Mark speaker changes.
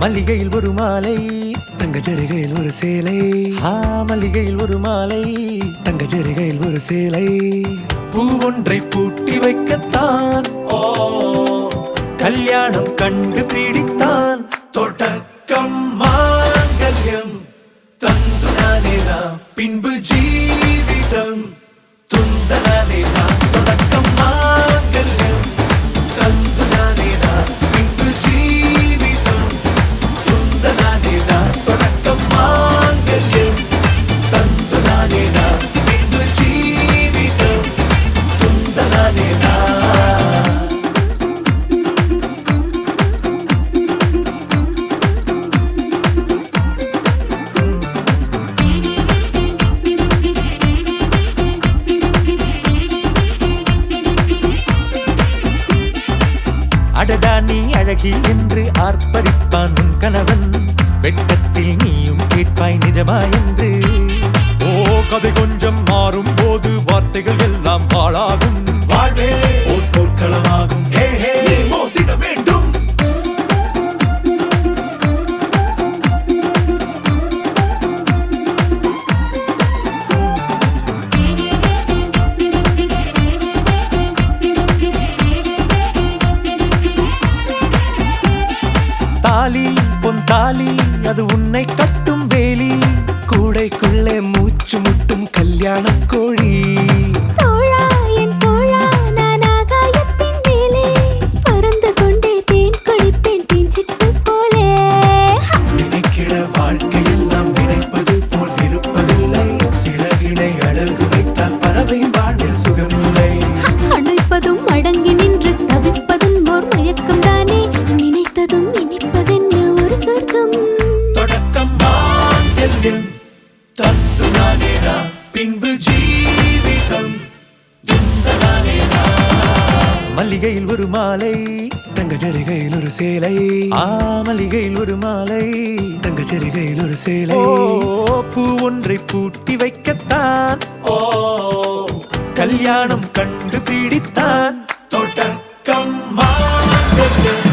Speaker 1: மல்லிகையில் ஒரு மாலை,
Speaker 2: தங்க ஜரிகையில் ஒரு சேலை.
Speaker 1: மல்லிகையில் ஒரு மாலை,
Speaker 2: தங்க ஜரிகையில் ஒரு சேலை.
Speaker 1: பூ ஒன்றை பூட்டி வைக்கத்தான் கல்யாணம் கண்டு பிடித்தான். தொடக்கம் மாங்கல்யம் தந்துனானே நாம், பின்பு ஜீவிதம் துந்தனானே நாம். தொடக்கம் மாங்கல்யம் தந்துனானே நாம், பின்பு ஜீவிதம் துந்தனானே நாம். தொடக்கம் மாங்கல்யம் தந்துனானே நாம், பின்பு ஜீவிதம் துந்தனானே நாம். அடடா நீ அழகி என்று ஆர்ப்பரிப்பான் உன் கணவன். வெட்கத்தில் நீயும் கேட்பாய் நிஜமா என்று. கதை கொஞ்சம் மாறும் போது வார்த்தைகள் எல்லாம் பாழாகும். வாழ்வே ஓர் போர்க்களமாகும். நீ மோதிட வேண்டும். தாலி பொன் தாலி, அது உன்னை கட்டும் வேலி.
Speaker 2: கூடைக்குள்ளே மூச்சு முட்டும் கல்யாண கோழி.
Speaker 3: தோழா என் தோழா, நான் ஆகாயத்தின் மேலே பறந்து கொண்டே தேன் குடிப்பேன் தேஞ்சிட்டு போலே.
Speaker 1: நினைக்கிற வாழ்க்கையெல்லாம் நினைப்பது போல் இருப்பதில்லை. சிறகினை அழகு வைத்தால் பறவை வாழ்வில் சுகமில்லை.
Speaker 3: அணைப்பதும் அடங்கி நின்று தவிப்பதும் ஓர் மயக்கம் தானே. நினைத்ததும் இனிப்பதென்ன ஒரு சொர்க்கம்.
Speaker 1: தொடக்கம் மாங்கல்யம் தந்துனானே நாம், பின்பு ஜீவிதம் துந்தனானே நாம். மல்லிகையில் ஒரு மாலை,
Speaker 2: தங்க ஜரிகையில் ஒரு சேலை.
Speaker 1: மல்லிகையில் ஒரு மாலை,
Speaker 2: தங்க ஜரிகையில் ஒரு சேலை.
Speaker 1: பூ ஒன்றை பூட்டி வைக்கத்தான் கல்யாணம் கண்டு பிடித்தான். தொடக்கம் மாங்கல்யம்